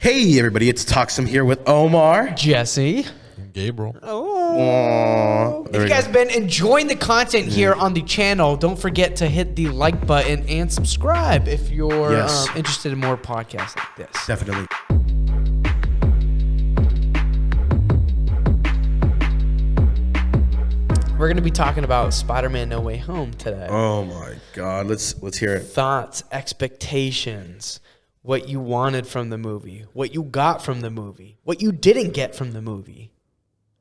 Hey everybody, it's Talksome here with Omar. Jesse. Gabriel. If you guys have been enjoying the content here on the channel, don't forget to hit the like button and subscribe if you're interested in more podcasts like this. Definitely. We're going to be talking about Spider-Man No Way Home today. Oh my God, let's hear it. Thoughts, expectations, what you wanted from the movie, what you got from the movie, what you didn't get from the movie.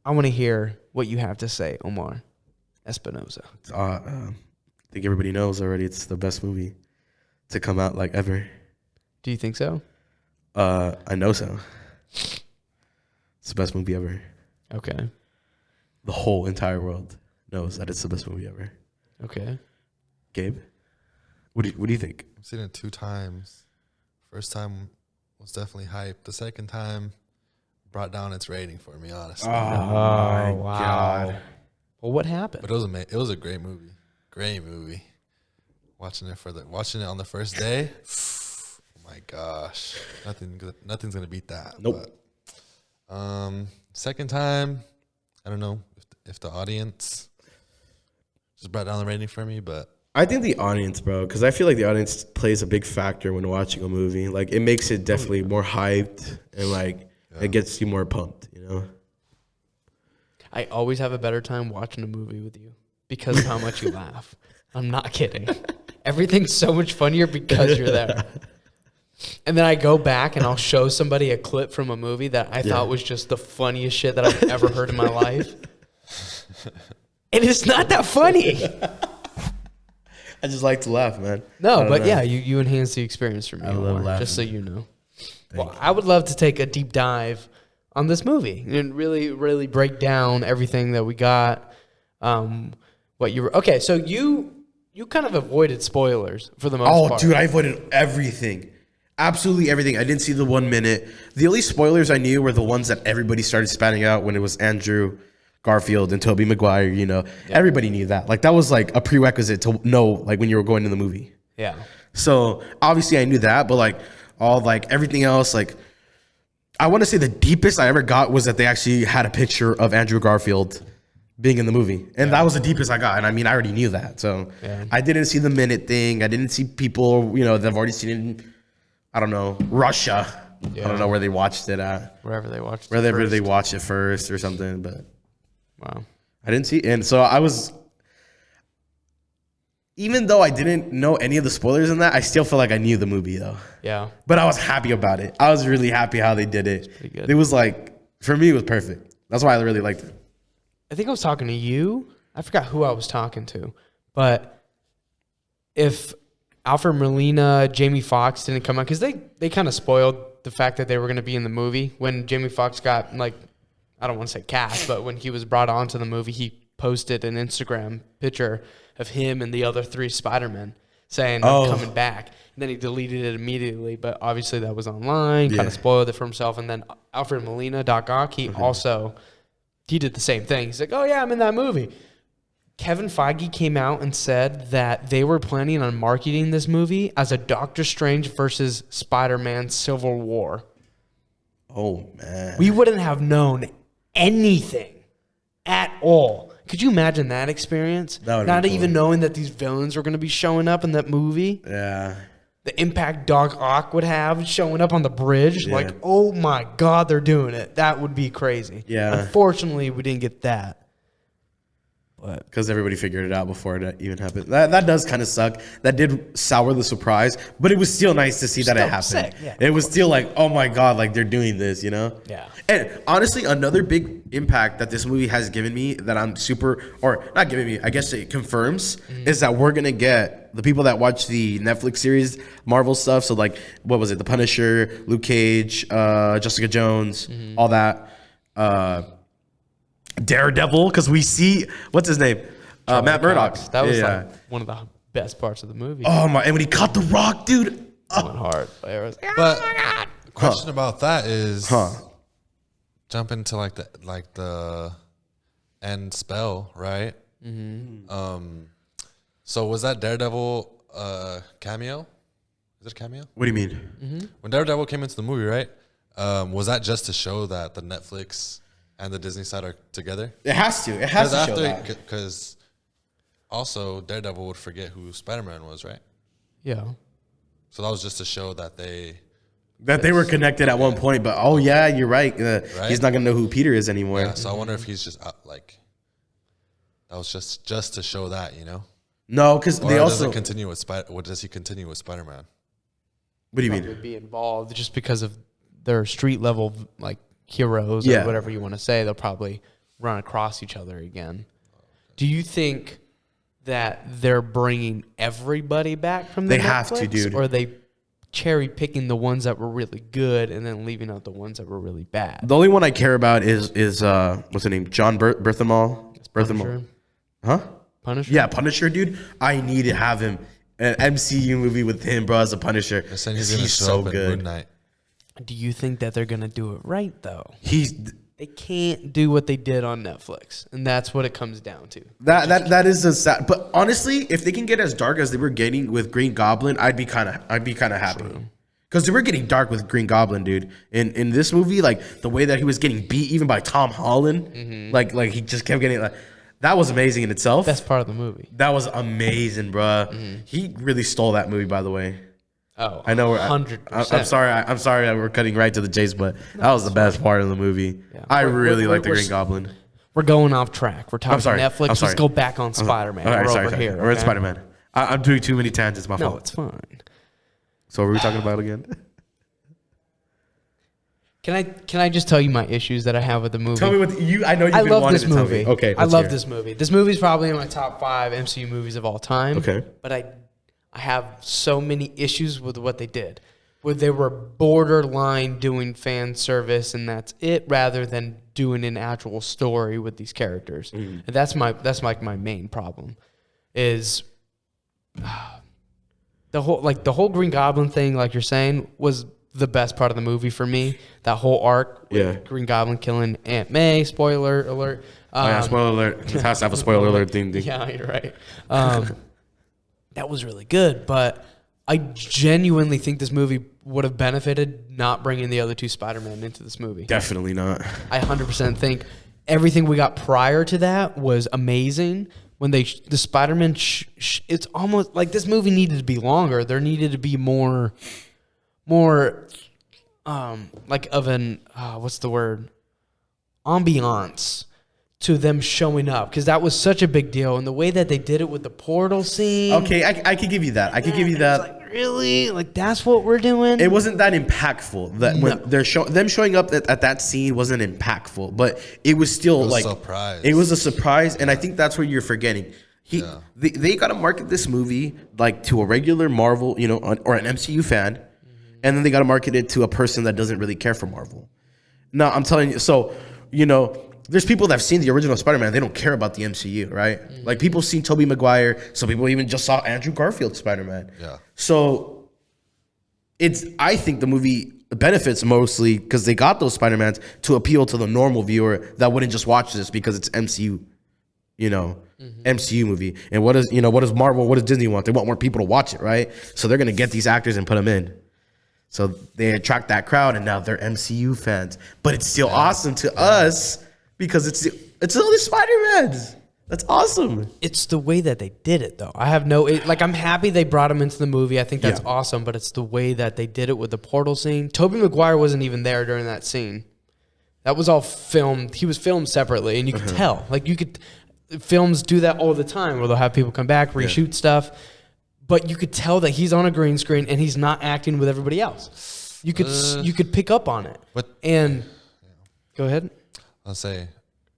I want to hear what you have to say, Omar Espinoza. I think everybody knows already. It's the best movie to come out like ever. Do you think so? I know so. It's the best movie ever. Okay. The whole entire world knows that it's the best movie ever. Okay. Gabe, what do you think? I've seen it 2 times. First time was definitely hype. The second time brought down its rating for me, honestly. Oh my God. Well, what happened? But it was a great movie. Great movie. Watching it on the first day. Oh my gosh. Nothing's gonna beat that. Nope. But, second time, I don't know if the audience just brought down the rating for me, but I think the audience, bro, because I feel like the audience plays a big factor when watching a movie. Like, it makes it definitely more hyped and, like, it gets you more pumped, you know? I always have a better time watching a movie with you because of how much you laugh. I'm not kidding. Everything's so much funnier because you're there. And then I go back and I'll show somebody a clip from a movie that I thought was just the funniest shit that I've ever heard in my life. And it's not that funny. I just like to laugh, man. No, but yeah, you enhance the experience for me. I love laughing. Just so you know. Well, I would love to take a deep dive on this movie and really, really break down everything that we got. Okay, so you kind of avoided spoilers for the most part. Oh, dude, I avoided everything. Absolutely everything. I didn't see the 1 minute. The only spoilers I knew were the ones that everybody started spouting out when it was Andrew Garfield and Tobey Maguire, you know. Yeah. Everybody knew that. Like, that was like a prerequisite to know, like, when you were going to the movie. Yeah. So obviously I knew that, but like all like everything else, like I want to say the deepest I ever got was that they actually had a picture of Andrew Garfield being in the movie. And that was the deepest I got. And I mean, I already knew that. So I didn't see the minute thing. I didn't see people, you know, that have already seen it in, I don't know, Russia. Yeah. I don't know where they watched it at. Wherever they watched it Wherever they watched it first or something. But wow. I didn't see. And so I was, even though I didn't know any of the spoilers in that, I still feel like I knew the movie though. Yeah. But I was happy about it. I was really happy how they did it. Pretty good. It was like, for me, it was perfect. That's why I really liked it. I think I was talking to you. I forgot who I was talking to. But if Alfred Molina, Jamie Foxx didn't come out, because they kind of spoiled the fact that they were going to be in the movie. When Jamie Foxx got, like, I don't want to say cast, but when he was brought onto the movie, he posted an Instagram picture of him and the other 3 Spider-Men saying, I'm coming back. And then he deleted it immediately, but obviously that was online, kind of spoiled it for himself. And then Alfred Molina, Doc Ock, he did the same thing. He's like, oh yeah, I'm in that movie. Kevin Feige came out and said that they were planning on marketing this movie as a Doctor Strange versus Spider-Man Civil War. Oh, man. We wouldn't have known anything at all. Could you imagine that experience? Not even knowing that these villains were going to be showing up in that movie. Yeah. The impact Doc Ock would have showing up on the bridge. Yeah. Like, oh my God, they're doing it. That would be crazy. Yeah. Unfortunately, we didn't get that. Because everybody figured it out before it even happened. That does kind of suck. That did sour the surprise, but it was still nice to see that it happened. Yeah, it was still like, oh my God, like they're doing this, you know? Yeah. And honestly, another big impact that this movie has given me that I'm not giving me, I guess it confirms, is that we're going to get the people that watch the Netflix series, Marvel stuff. So like, what was it? The Punisher, Luke Cage, Jessica Jones, all that. Daredevil, because we see, what's his name? Matt Murdock. That was like one of the best parts of the movie. Oh my! And when he caught the Rock, dude, It went hard. But oh my God. Question about that is jump into like the end spell, right? So was that Daredevil cameo? Is it a cameo? What do you mean? When Daredevil came into the movie, right? Was that just to show that the Netflix and the Disney side are together? It has to. It has to show that. Because also Daredevil would forget who Spider-Man was, right? Yeah. So that was just to show that they were connected at one point, but yeah, you're right. He's not gonna know who Peter is anymore. Yeah, so I wonder if he's just like that was just to show that, No, because they also does he continue with Spider-Man? What do you Probably mean? be involved just because of their street level like heroes or whatever you want to say. They'll probably run across each other again. Do you think that they're bringing everybody back from the They have to, Netflix, dude. or are they cherry picking the ones that were really good and then leaving out the ones that were really bad? The only one I care about is what's his name? John Berthamall. Punisher? Huh? Punisher? Yeah, Punisher, dude. I need to have him an MCU movie with him, bro, as a Punisher. They're saying he's gonna show up in Moon Knight. Do you think that they're gonna do it right though? They can't do what they did on Netflix, and that's what it comes down to. That is a sad. But honestly, if they can get as dark as they were getting with Green Goblin, I'd be kind of happy. Because they were getting dark with Green Goblin, dude. In this movie, like the way that he was getting beat even by Tom Holland, like he just kept getting like. That was amazing in itself. Best part of the movie. That was amazing, bro. He really stole that movie, by the way. Oh, I know. 100%. I'm sorry. I'm sorry that we're cutting right to the chase, but that was the best part of the movie. Yeah. I really like the Green Goblin. We're going off track. We're talking Netflix. Let's go back on Spider-Man. We're over here. We're at Spider-Man. I'm doing too many tangents. My fault. No, it's fine. So what were we talking about again? Can I just tell you my issues that I have with the movie? Tell me what you. I know you've been wanting to tell me. Okay, I love this movie. This movie's probably in my top 5 MCU movies of all time. Okay, but I have so many issues with what they did, where they were borderline doing fan service and that's it, rather than doing an actual story with these characters. And that's like my main problem, is the whole Green Goblin thing, like you're saying, was the best part of the movie for me. That whole arc with Green Goblin killing Aunt May. Spoiler alert. Spoiler alert. It has to have a spoiler alert thing. Yeah, you're right. That was really good, but I genuinely think this movie would have benefited not bringing the other 2 Spider-Man into this movie. Definitely not. I 100% think everything we got prior to that was amazing. When the Spider-Man, it's almost like this movie needed to be longer. There needed to be more like of an what's the word, ambiance to them showing up, because that was such a big deal, and the way that they did it with the portal scene. Okay, I could give you that. I could give you that. Like, really, like that's what we're doing. It wasn't that impactful. That when they're them showing up at that scene wasn't impactful, but it was still like surprise. It was a surprise, and I think that's what you're forgetting. They got to market this movie like to a regular Marvel, or an MCU fan. And then they got to market it to a person that doesn't really care for Marvel. Now, I'm telling you, so, there's people that have seen the original Spider-Man. They don't care about the MCU, right? Like, people seen Tobey Maguire. Some people even just saw Andrew Garfield Spider-Man. Yeah. So, I think the movie benefits mostly because they got those Spider-Mans to appeal to the normal viewer that wouldn't just watch this because it's MCU, MCU movie. And what does Marvel, what does Disney want? They want more people to watch it, right? So they're going to get these actors and put them in. So they attract that crowd, and now they're MCU fans. But it's still awesome to us because it's all the Spider-Mans. That's awesome. It's the way that they did it, though. I'm happy they brought him into the movie. I think that's awesome, but it's the way that they did it with the portal scene. Tobey Maguire wasn't even there during that scene. That was all filmed. He was filmed separately, and you could tell. Films do that all the time, where they'll have people come back, reshoot stuff. But you could tell that he's on a green screen and he's not acting with everybody else. You could pick up on it. Go ahead. I'll say,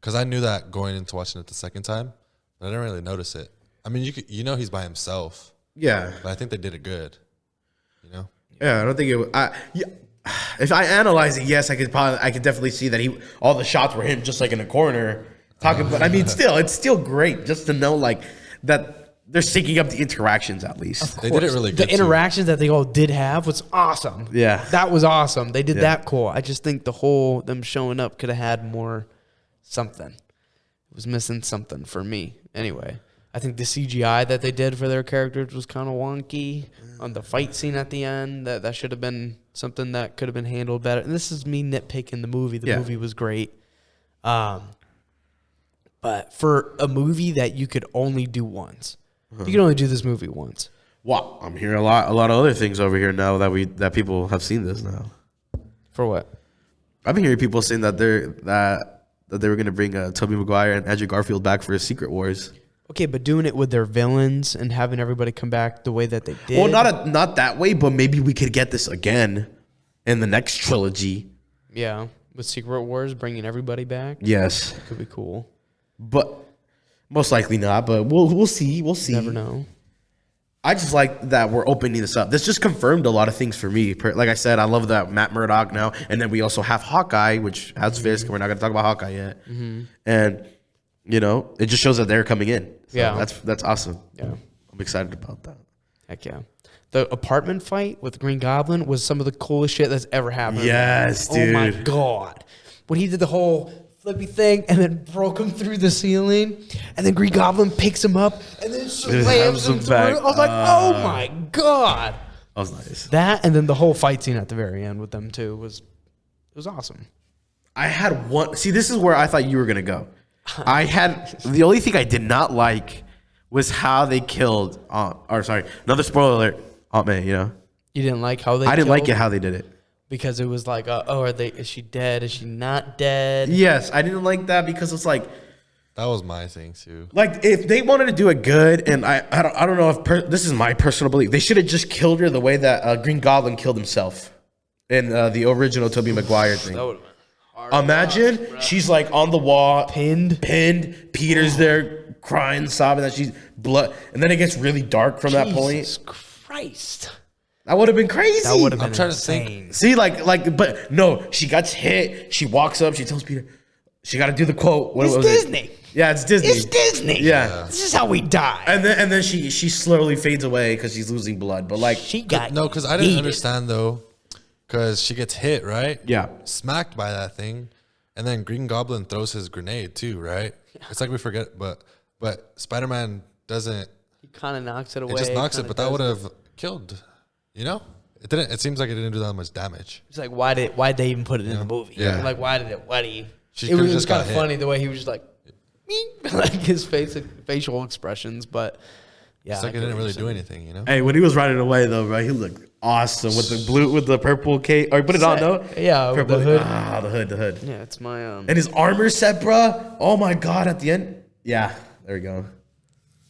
because I knew that going into watching it the second time, but I didn't really notice it. I mean, he's by himself. Yeah. But I think they did it good. Yeah, I don't think it was. If I analyze it, yes, I could definitely see that all the shots were him just like in a corner talking. But I mean, it's still great just to know like that. They're syncing up the interactions at least. They did it really good. The interactions that they all did have was awesome. Yeah. That was awesome. They did that cool. I just think them showing up could have had more something. It was missing something for me. Anyway. I think the CGI that they did for their characters was kind of wonky. On the fight scene at the end, that should have been something that could have been handled better. And this is me nitpicking the movie. The movie was great. But for a movie that you could only do once, you can only do this movie once. Wow, I'm hearing a lot of other things over here now that people have seen this now. For what? I've been hearing people saying that they were gonna bring Tobey Maguire and Andrew Garfield back for Secret Wars. Okay, but doing it with their villains and having everybody come back the way that they did. Well, not that way, but maybe we could get this again in the next trilogy. Yeah, with Secret Wars, bringing everybody back. Yes, Could be cool. but most likely not. But we'll see. We'll see. Never know. I just like that we're opening this up. This just confirmed a lot of things for me. Like I said, I love that Matt Murdock now, and then we also have Hawkeye, which has Fisk. We're not going to talk about Hawkeye yet, and it just shows that they're coming in. So Yeah, that's awesome. Yeah, I'm excited about that. heck yeah. The apartment fight with Green Goblin was some of the coolest shit that's ever happened. Yes, dude. Oh my god, when he did the whole flippy thing and then broke him through the ceiling, and then Green Goblin picks him up and then slams him through. I was like, oh my god, That was nice. that, and then the whole fight scene at the very end with them too was awesome. I had one. See, this is where I thought you were gonna go. I had the only thing I did not like was how they killed. Another spoiler alert. Aunt May. You didn't like how they? I didn't like it killed? how they did it. Because it was like, is she dead? Is she not dead? Yes, I didn't like that because it's like That was my thing too. Like if they wanted to do it good, and I don't know if this is my personal belief, they should have just killed her the way that Green Goblin killed himself in the original Tobey Maguire thing. That would have been hard. Imagine she's like on the wall, Pinned. Peter's there crying, sobbing that she's blood, and then it gets really dark from that point. Jesus Christ. That would have been crazy. That would have been I'm trying to insane. think. See, but no, she gets hit. She walks up. She tells Peter, she got to do the quote. What It's was Disney. it? Yeah, it's Disney. It's Disney. Yeah. This is how we die. And then she slowly fades away because she's losing blood. But like, She got No, because I didn't yeeted. understand though. Because she gets hit, right? yeah, Smacked by that thing, and then Green Goblin throws his grenade too, right? It's like we forget, but Spider-Man doesn't. He kind of knocks it away. It just knocks it, kinda but that does would have killed. It didn't. It seems like it didn't do that much damage. It's like, why'd they even put it in the movie? Yeah. Like, why do you? She It could've was just kind got of hit. funny the way he was just like, "Meep," like his facial expressions, but yeah. It's like I it get didn't what really you're do saying. anything, Hey, when he was running away though, bro, he looked awesome with the purple cape. Or put it on, no? Yeah, with Purple, the hood. the hood. Yeah, it's my And his armor set, bro. Oh my god! At the end, yeah, there we go.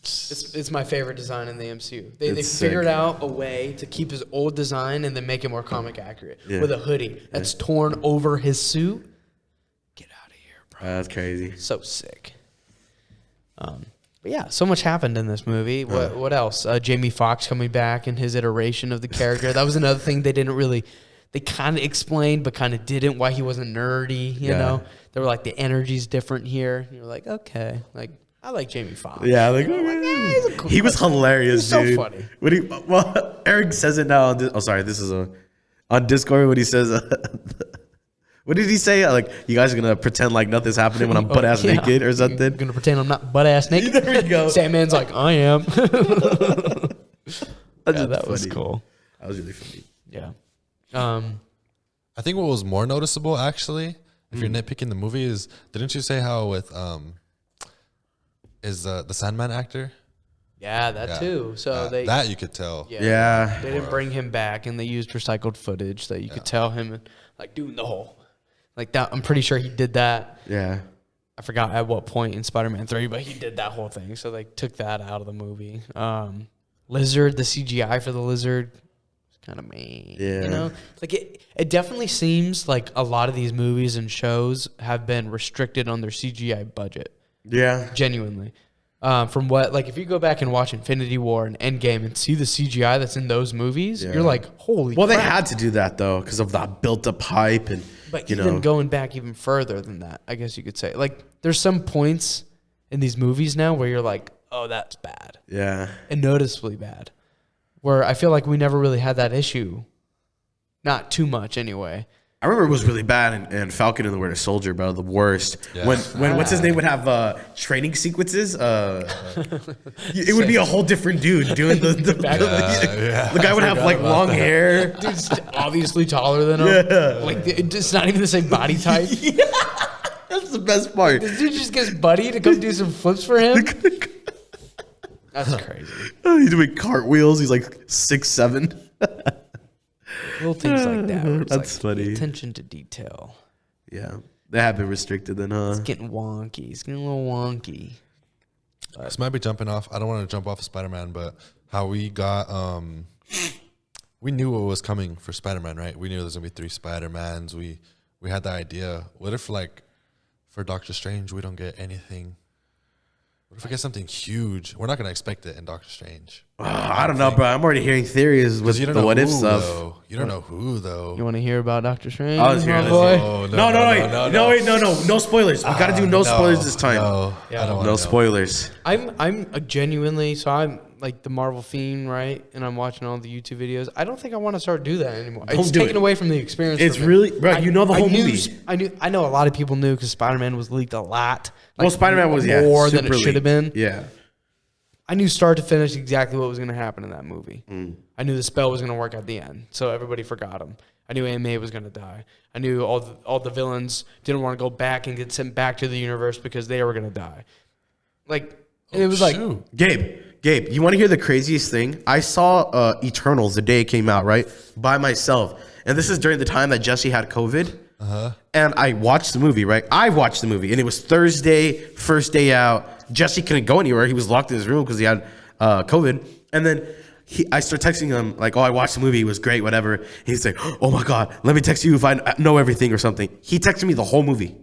It's my favorite design in the MCU. They It's sick. figured out a way to keep his old design and then make it more comic accurate Yeah. with a hoodie that's torn over his suit. Get out of here, bro. That's crazy. So sick. But yeah, so much happened in this movie. What else? Jamie Foxx coming back and his iteration of the character. That was another thing they didn't really. They kind of explained, but kind of didn't. Why he wasn't nerdy. You know, they were like the energy's different here. You're like, okay, like I like Jamie Foxx. Yeah, like, he's a cool he was hilarious, He's so dude. funny. Well, Eric says it now. This is on Discord when he says, what did he say? Like, you guys are gonna pretend like nothing's happening when I'm butt ass Yeah. naked or something. You're gonna pretend I'm not butt ass naked. There we go. Sandman's like, I am. That's Yeah, that was funny. cool. That was really funny. Yeah. I think what was more noticeable, actually, if you're nitpicking the movie, is didn't you say how with is the Sandman actor? Yeah, that Yeah. too. So that you could tell. Yeah. They didn't bring him back, and they used recycled footage that you could tell him like doing the whole like that. I'm pretty sure he did that. Yeah. I forgot at what point in Spider-Man 3, but he did that whole thing. So they took that out of the movie. Lizard, the CGI for the lizard, was kind of mean. Yeah. You know, like it definitely seems like a lot of these movies and shows have been restricted on their CGI budget. Yeah. Genuinely. From what, like, if you go back and watch Infinity War and Endgame and see the CGI that's in those movies, Yeah. you're like, holy Well, they crap. had to do that though because of that built-up hype and But you even know. going back even further than that, I guess you could say. Like, there's some points in these movies now where you're like, oh, that's bad. Yeah. And noticeably bad. Where I feel like we never really had that issue. Not too much, anyway. I remember it was really bad and Falcon and the Winter Soldier, bro, the worst. Yeah. When what's his name would have training sequences, it would be a whole different dude doing the guy would have like long hair. Dude's obviously taller than him. Yeah. Like it's not even the same body type. Yeah. That's the best part. This dude just gets Buddy to come do some flips for him. That's crazy. He's doing cartwheels. He's like 6'7". Little things like that. Where it's That's like, funny. Attention to detail. Yeah, they have been restricted then, huh? It's getting wonky. It's getting a little wonky. This might be jumping off. I don't want to jump off of Spider-Man, but how we got, we knew what was coming for Spider-Man, right? We knew there was gonna be 3 Spider-Mans. We had the idea. What if like for Doctor Strange we don't get anything? What if we get something huge? We're not gonna expect it in Doctor Strange. I don't know, bro. I'm already hearing theories with the what if stuff. Though. You don't know who though. You want to hear about Doctor Strange? I was hearing my boy? No spoilers. We gotta do no spoilers this time. No, Yeah. I don't No wanna know. spoilers. I'm a genuinely I'm like the Marvel fiend, right? And I'm watching all the YouTube videos. I don't think I want to start do that anymore. It's do taken it. away from the experience. It's for me. really, bro. You know the whole knew, movie. I know a lot of people knew because Spider-Man was leaked a lot. Well, Spider-Man was more than super it should have been. Yeah. I knew start to finish exactly what was going to happen in that movie. Mm. I knew the spell was going to work at the end, so everybody forgot him. I knew Aunt May was going to die. I knew all the villains didn't want to go back and get sent back to the universe because they were going to die. Like, and it was like, Gabe, you want to hear the craziest thing? I saw Eternals the day it came out, right? By myself. And this is during the time that Jesse had COVID. And I watched the movie, right? I watched the movie. And it was Thursday, first day out. Jesse couldn't go anywhere. He was locked in his room because he had COVID. And then I started texting him, like, oh, I watched the movie. It was great, whatever. And he's like, oh, my God, let me text you if I know everything or something. He texted me the whole movie.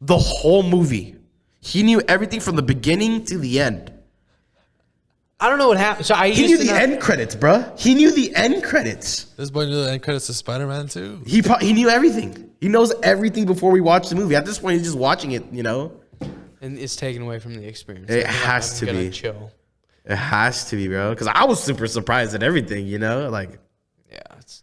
The whole movie. He knew everything from the beginning to the end. I don't know what happened. So He knew the end credits, bruh. He knew the end credits. This boy knew the end credits to Spider-Man too. He knew everything. He knows everything before we watch the movie. At this point, he's just watching it, you know? And it's taken away from the experience. It Like, has I'm to gonna be. chill. It has to be, bro. Because I was super surprised at everything, you know? Like, Yeah, it's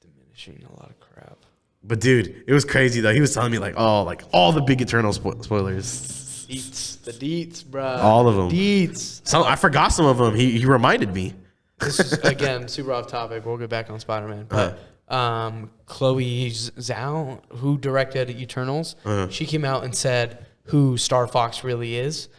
diminishing a lot of crap. but dude, it was crazy, though. He was telling me, like all the big Eternal spoilers. The deets, bro. All of them. Deets. I forgot some of them. He reminded me. This is, again, super off topic. We'll get back on Spider-Man. But Chloe Zhao, who directed Eternals, she came out and said who Star Fox really is,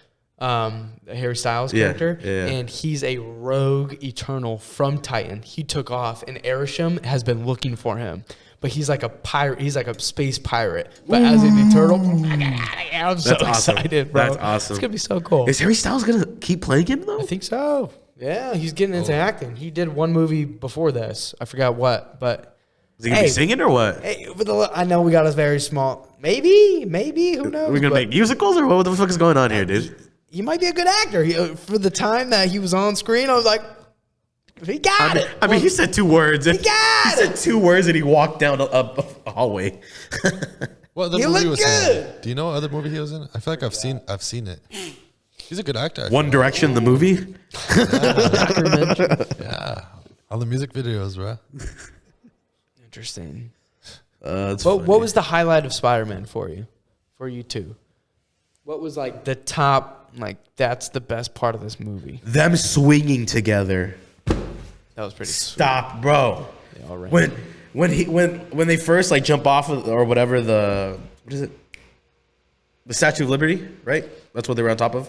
Harry Styles character. Yeah. And he's a rogue Eternal from Titan. He took off, and Arishem has been looking for him. But he's like a pirate. He's like a space pirate. But as an Eternal, I'm so awesome. excited, bro. That's awesome. It's going to be so cool. Is Harry Styles going to keep playing him, though? I think so. Yeah, he's getting into acting. He did one movie before this. I forgot what, but Is he going to be singing or what? hey, I know we got us very small. Maybe, who knows? We're going to make musicals or what the fuck is going on here, dude? He might be a good actor. For the time that he was on screen, I was like, he got it. I mean, he said 2 words. He said 2 words and he walked down a hallway. What other He movie looked was he in? good. Do you know what other movie he was in? I feel like I've seen it. He's a good actor. One Direction, the movie. Yeah. All the music videos, bro. Interesting. That's What was the highlight of Spider-Man for you? For you two? What was like the top, like that's the best part of this movie? them swinging together. That was pretty sweet. Stop, bro. They all ran. When they first like jump off of, or whatever what is it? The Statue of Liberty, right? That's what they were on top of.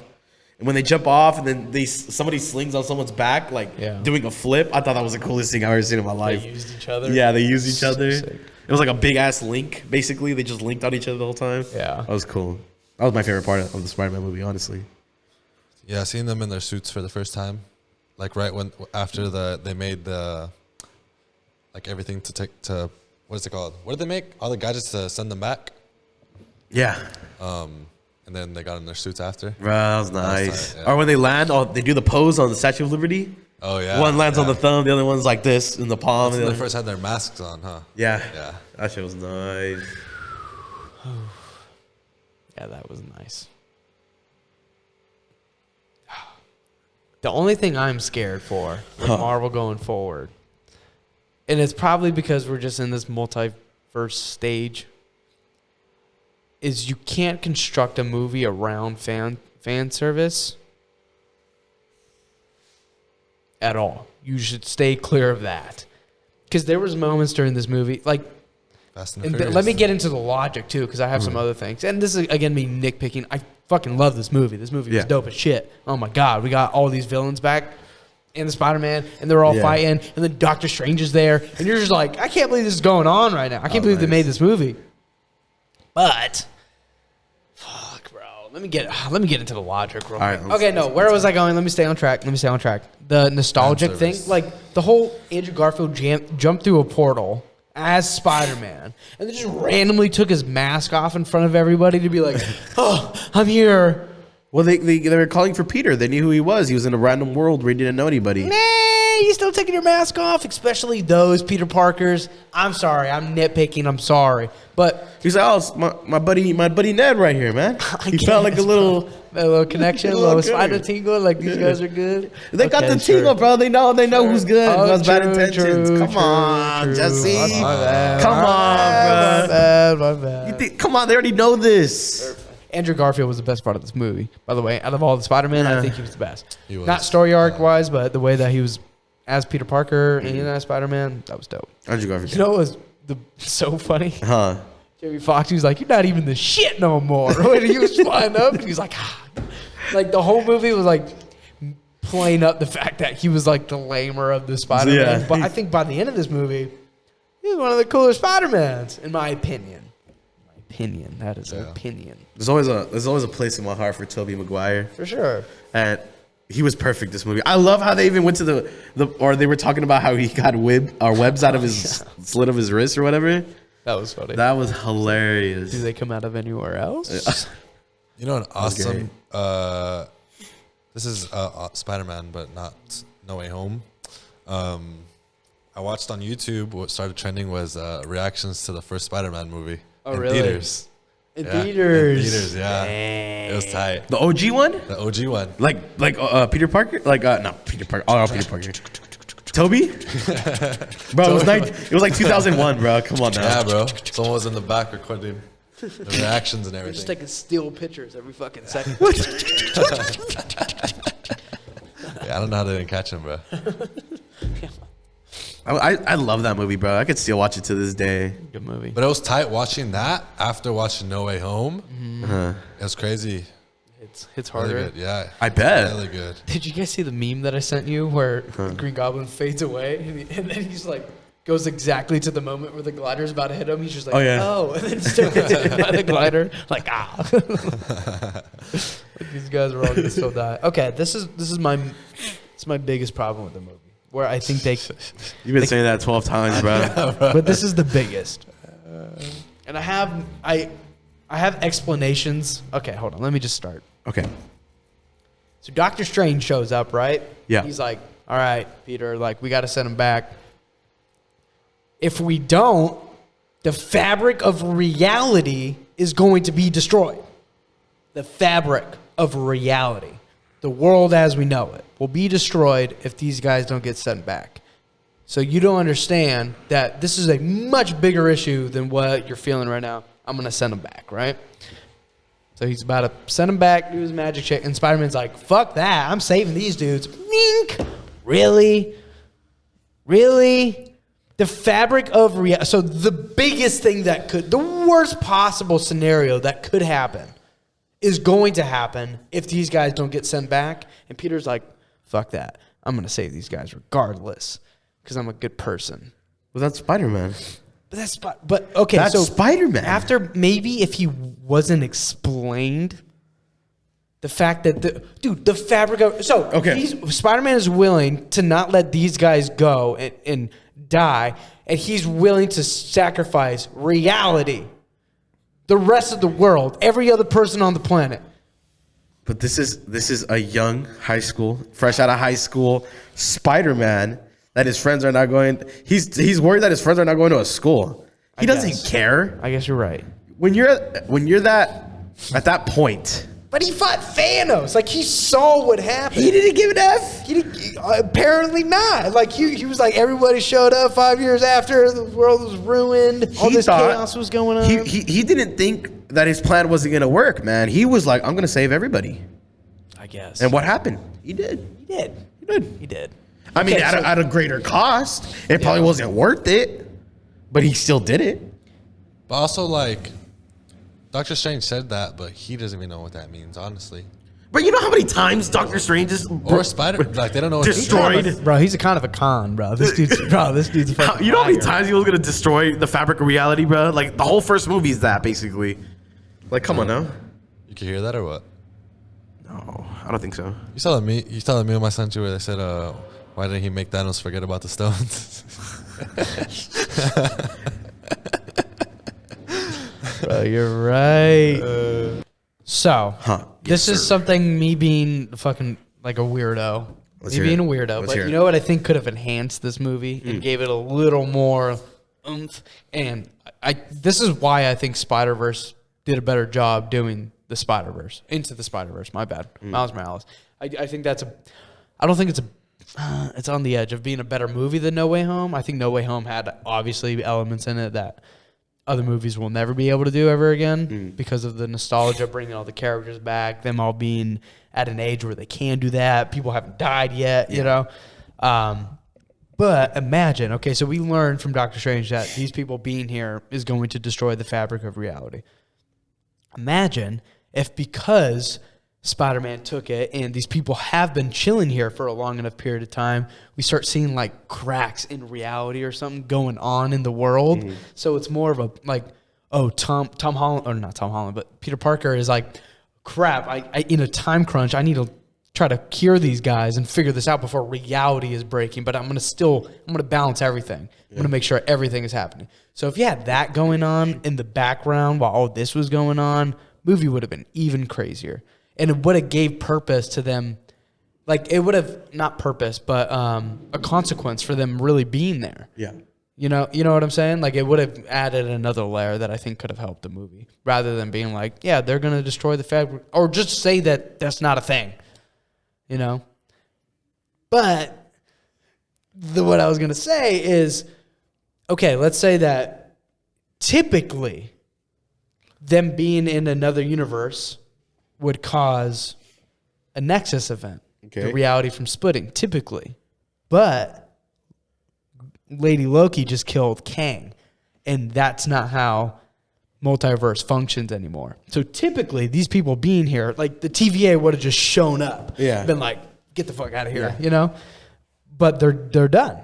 And when they jump off and then somebody slings on someone's back, like doing a flip, I thought that was the coolest thing I've ever seen in my life. They used each other? Yeah, they used each other. Sick. It was like a big ass link, basically. They just linked on each other the whole time. Yeah. That was cool. That was my favorite part of the Spider-Man movie, honestly. Yeah, seeing them in their suits for the first time, like right after they made the like everything to take to what is it called? What did they make? All the gadgets to send them back. Yeah. And then they got in their suits after. Bro, that was nice. tight, yeah. Or when they land, they do the pose on the Statue of Liberty. Oh yeah. One lands on the thumb, the other one's like this in the palm. That's when and they the other- first had their masks on, huh? Yeah. Yeah. That shit was nice. Yeah, that was nice. The only thing I'm scared for with Marvel going forward, and it's probably because we're just in this multiverse first stage is you can't construct a movie around fan service at all. You should stay clear of that. Because there was moments during this movie, like, Fast and and Furious. let me get into the logic too, because I have some other things. And this is again me nitpicking. I fucking love this movie. This movie was dope as shit. Oh my god, we got all these villains back in the Spider-Man, and they're all fighting, and then Doctor Strange is there, and you're just like, I can't believe this is going on right now. I can't believe they made this movie. But fuck, bro. Let me get into the logic real quick. Right, okay, no, where was I going? Let me stay on track. The nostalgic thing, like the whole Andrew Garfield jumped through a portal as Spider-Man, and then just randomly took his mask off in front of everybody to be like, "Oh, I'm here." Well, they were calling for Peter. They knew who he was. He was in a random world where he didn't know anybody. You still taking your mask off, especially those Peter Parkers. I'm sorry, I'm nitpicking. I'm sorry, but He's like, "Oh, it's my buddy Ned right here, man." He felt like a little connection, a little spider tingle. Like these guys are good. They got the tingle, bro. They know who's good. Oh, who has bad true, intentions. true, Come on, true. Jesse. My bad. Come on, bro. My bad. You think, come on, they already know this. Andrew Garfield was the best part of this movie. By the way, out of all the Spider-Man, I think he was the best. He was. Not story arc wise, but the way that he was as Peter Parker and as Spider-Man, that was dope. Andrew Garfield. You know what was so funny? Huh? Jamie Foxx, he was like, "You're not even the shit no more." When he was flying up, and he was like, ah. Like the whole movie was like playing up the fact that he was like the lamer of the Spider-Man. Yeah. But I think by the end of this movie, he's one of the cooler Spider-Mans, in my opinion. That is an opinion. There's always a place in my heart for Tobey Maguire, For sure. and he was perfect this movie. I love how they even went to or they were talking about how he got webs out of his slit of his wrist or whatever. That was funny. That was hilarious. Do they come out of anywhere else? You know, an awesome. This is Spider-Man, but not No Way Home. I watched on YouTube. What started trending was reactions to the first Spider-Man movie. Oh, in really? Theaters. In Yeah, theaters. In theaters, yeah. Dang. It was tight. The OG one, The OG one. like Peter Parker, not Peter Parker. Oh, Peter Parker. Toby, bro, it was like 2001, bro. Come on now. Yeah, bro. Someone was in the back recording the reactions and We're everything. just taking still pictures every fucking second. Yeah, I don't know how they didn't catch him, bro. I love that movie, bro. I could still watch it to this day. Good movie. But it was tight watching that after watching No Way Home. It was crazy. It's Really harder. good, yeah. I bet. Really good. Did you guys see the meme that I sent you where the Green Goblin fades away and then he's like goes exactly to the moment where the glider's about to hit him? He's just like, Oh, yeah. oh, and then still gets hit by the glider. Like, ah. Like, these guys are all gonna still die. Okay, this is my biggest problem with the movie. Where I think You've been saying that 12 times, bro. but this is the biggest. And I have explanations. Okay, hold on. Let me just start. Okay. So Doctor Strange shows up, right? Yeah. He's like, all right, Peter, like, we got to send him back. If we don't, the fabric of reality is going to be destroyed. The fabric of reality. The world as we know it will be destroyed if these guys don't get sent back. So you don't understand that this is a much bigger issue than what you're feeling right now. I'm going to send them back, right? So he's about to send him back, do his magic trick, and Spider-Man's like, fuck that, I'm saving these dudes. Mink! Really? Really? The fabric of reality. So the biggest thing the worst possible scenario that could happen is going to happen if these guys don't get sent back. And Peter's like, fuck that. I'm going to save these guys regardless because I'm a good person. Well, that's Spider-Man. But okay, That's so Spider-Man. after maybe if he wasn't explained, the fact that the fabric of Okay. Spider-Man is willing to not let these guys go and die, and he's willing to sacrifice reality, the rest of the world, every other person on the planet. But this is a young fresh out of high school Spider-Man that his friends are not going. He's worried that his friends are not going to a school. He doesn't care. I guess you're right. When you're at that point, But he fought Thanos. Like, he saw what happened. He didn't give an F. He didn't, apparently not. Like, he was like, everybody showed up 5 years after. The world was ruined. All this chaos was going on. He didn't think that his plan wasn't going to work, man. He was like, I'm going to save everybody. I guess. And what happened? He did. He did. I mean, at a greater cost. It probably wasn't worth it, but he still did it. But also, like, Doctor Strange said that, but he doesn't even know what that means, honestly. But you know how many times Doctor Strange is Or Spider, like, they don't know what destroyed. Bro, he's a kind of a con, bro. This dude's a fucking You know how many liar. times he was gonna destroy the fabric of reality, bro? Like the whole first movie is that basically. Like, come on now. You can hear that or what? No, I don't think so. You saw the meme I sent you where they said, why didn't he make Thanos forget about the stones? Bro, you're right. So, this is something me being fucking like a weirdo. Let's Me hear being it. a weirdo. Let's But hear you it. know what I think could have enhanced this movie and gave it a little more oomph? And this is why I think Spider-Verse did a better job doing the Spider-Verse. Into the Spider-Verse, my bad. Miles Morales. I think I don't think it's on the edge of being a better movie than No Way Home. I think No Way Home had obviously elements in it that other movies will never be able to do ever again because of the nostalgia, bringing all the characters back, them all being at an age where they can do that. People haven't died yet, you know. But imagine, okay, so we learned from Doctor Strange that these people being here is going to destroy the fabric of reality. Imagine if because Spider-Man took it and these people have been chilling here for a long enough period of time, we start seeing like cracks in reality or something going on in the world. So it's more of a like, oh, Tom Holland, or not Tom Holland, but Peter Parker is like, crap, I in a time crunch, I need to try to cure these guys and figure this out before reality is breaking, but I'm going to balance everything. I'm going to make sure everything is happening. So if you had that going on in the background while all this was going on, movie would have been even crazier. And it would have gave purpose to them. Like, it would have, not purpose, but a consequence for them really being there. Yeah. You know what I'm saying? Like, it would have added another layer that I think could have helped the movie. Rather than being like, yeah, they're going to destroy the fabric. Or just say that that's not a thing. You know? But what I was going to say is, okay, let's say that typically them being in another universe would cause a Nexus event, the reality from splitting, typically. But Lady Loki just killed Kang, and that's not how multiverse functions anymore. So typically, these people being here, like the TVA would have just shown up, been like, get the fuck out of here, you know? But they're done.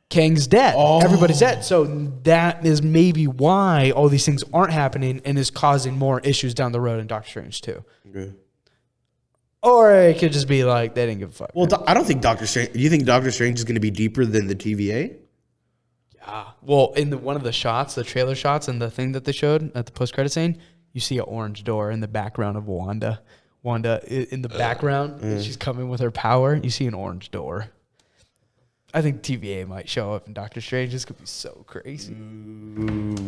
Kang's dead. Everybody's dead. So that is maybe why all these things aren't happening and is causing more issues down the road in Doctor Strange 2. Okay. Or it could just be like they didn't give a fuck. Well, I don't think Doctor Strange. Do you think Doctor Strange is going to be deeper than the TVA? Yeah. Well, in one of the shots, the trailer shots, and the thing that they showed at the post-credit scene, you see an orange door in the background of Wanda. Wanda in the background, she's coming with her power. You see an orange door. I think TVA might show up in Doctor Strange. This could be so crazy.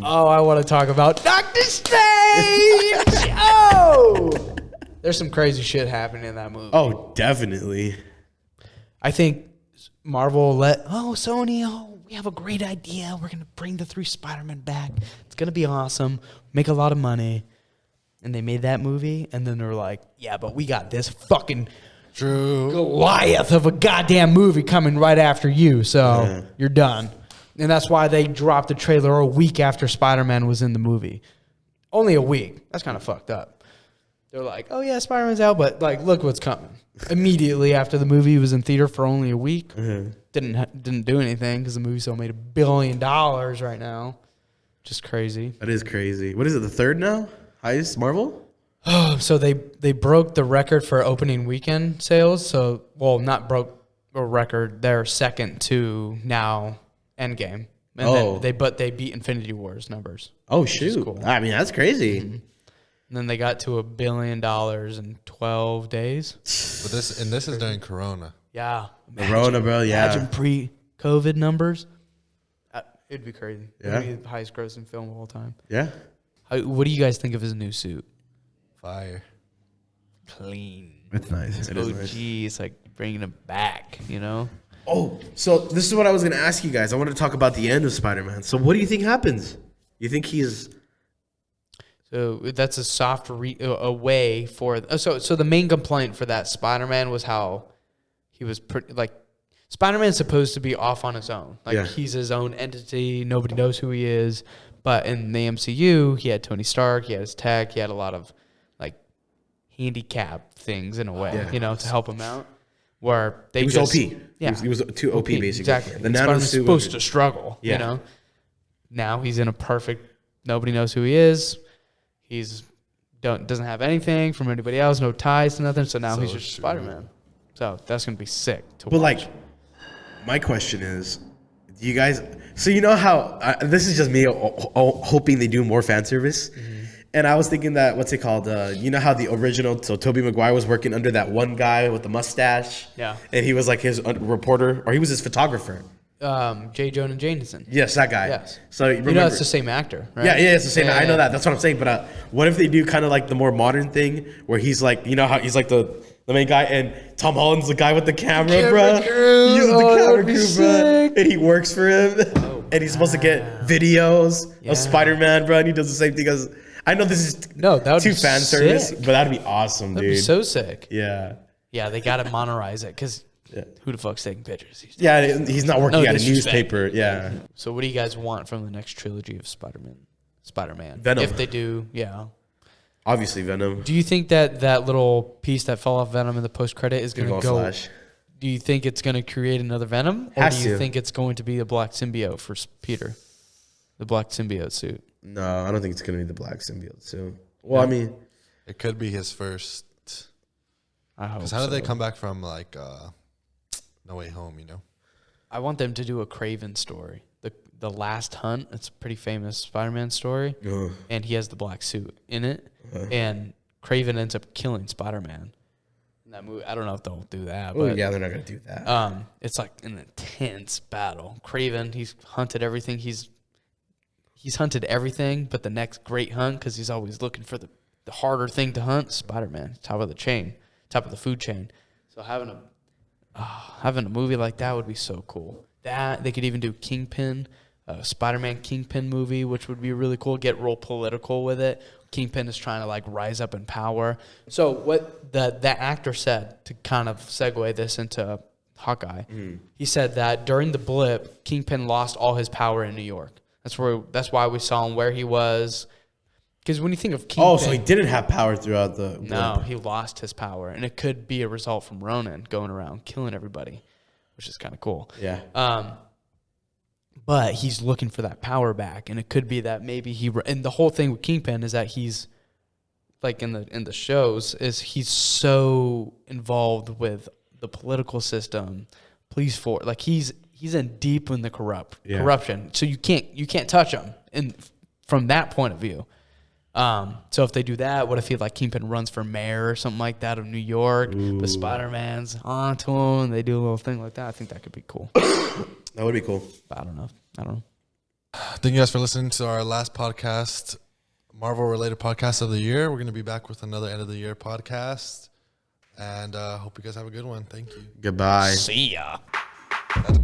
Oh, I want to talk about Doctor Strange. There's some crazy shit happening in that movie. Oh, definitely. I think Marvel Sony, we have a great idea. We're going to bring the 3 Spider-Men back. It's going to be awesome. Make a lot of money. And they made that movie, and then they were like, yeah, but we got this fucking Goliath of a goddamn movie coming right after you, so you're done. And that's why they dropped the trailer a week after Spider-Man was in the movie. Only a week. That's kind of fucked up. They're like, oh yeah, Spider-Man's out, but like, look what's coming. Immediately after the movie was in theater for only a week. Didn't do anything because the movie still made $1 billion right now. Just crazy. That is crazy. What is it, the third now? Highest Marvel? So they broke the record for opening weekend sales. So, well, not broke a record. They're second to now Endgame. And then they beat Infinity War's numbers. Oh, shoot. Cool. I mean, that's crazy. Mm-hmm. And then they got to $1 billion in 12 days. But this is during Corona. Yeah. Corona, bro, yeah. Imagine pre-COVID numbers. It'd be crazy. Yeah. It'd be the highest grossing film of all time. Yeah. What do you guys think of his new suit? Fire. clean. It's nice. It's It is OG. nice. It's like bringing it back, you know? Oh, so this is what I was going to ask you guys. I wanted to talk about the end of Spider-Man. So what do you think happens? You think he's... So that's a soft a way for... So the main complaint for that Spider-Man was how he was... Spider-Man's supposed to be off on his own. Like, he's his own entity. Nobody knows who he is. But in the MCU, he had Tony Stark. He had his tech. He had a lot of, like, handicap things in a way, you know, to help him out. Where they He was just, OP. Yeah. He was too OP, basically. Exactly. The Spider-Man's nanosuit supposed to struggle, you know? Now he's in a perfect... Nobody knows who he is. He's doesn't have anything from anybody else. No ties to nothing. So now he's just Spider-Man. So that's going to be sick to watch. like, my question is, do you guys... So you know how... this is just me hoping they do more fan service. Mm-hmm. And I was thinking that, what's it called? You know how the original... So Tobey Maguire was working under that one guy with the mustache? Yeah. And he was like his reporter, or he was his photographer. J. Jonah Jameson. Yes, that guy. Yes. So You know it's the same actor, right? Yeah, it's the same. I know that. That's what I'm saying. But what if they do kind of like the more modern thing where he's like, you know how he's like the main guy and Tom Holland's the guy with the camera, bro. Crew. He's the camera crew, sick. bro. And he works for him. And he's supposed to get videos of Spider-Man, bro. And he does the same thing as... I know this is that would too be fan service, sick. but that'd be awesome, That'd dude. be so sick. Yeah. Yeah, they got to monetize it because who the fuck's taking pictures? Yeah, he's not working at a disrespect. newspaper. Yeah. So what do you guys want from the next trilogy of Spider-Man? Venom. If they do, Obviously, Venom. Do you think that little piece that fell off Venom in the post-credit is going to go... Flash. Do you think it's going to create another Venom? Or do you think it's going to be a black symbiote for Peter? The black symbiote suit? No, I don't think it's going to be the black symbiote suit. Well, I mean... It could be his first... I hope Because how did they so. come back from, like, No Way Home, you know? I want them to do a Craven story. The Last Hunt, it's a pretty famous Spider-Man story. And he has the black suit in it. And Craven ends up killing Spider-Man. In that movie, I don't know if they'll do that. Well, but, yeah, they're not going to do that. It's like an intense battle. Craven, he's hunted everything. He's hunted everything but the next great hunt because he's always looking for the harder thing to hunt. Spider-Man, top of the food chain. So having a movie like that would be so cool. That they could even do Kingpin, Spider-Man Kingpin movie, which would be really cool. Get real political with it. Kingpin is trying to like rise up in power. So what that actor said, to kind of segue this into Hawkeye, he said that during the blip, Kingpin lost all his power in New York. That's why we saw him where he was. Because when you think of Kingpin... so he didn't have power throughout the... No, he lost his power. And it could be a result from Ronan going around killing everybody, which is kind of cool. Yeah. But he's looking for that power back. And it could be that maybe and the whole thing with Kingpin is that he's, like in the shows, is he's so involved with the political system, police force. Like he's in deep in the corruption. So you can't touch him from that point of view. So if they do that, what if he like Kingpin runs for mayor or something like that of New York, but Spider-Man's onto him and they do a little thing like that? I think that could be cool. That would be cool. But I don't know. Thank you guys for listening to our last podcast, Marvel-related podcast of the year. We're going to be back with another end of the year podcast. And hope you guys have a good one. Thank you. Goodbye. See ya. That's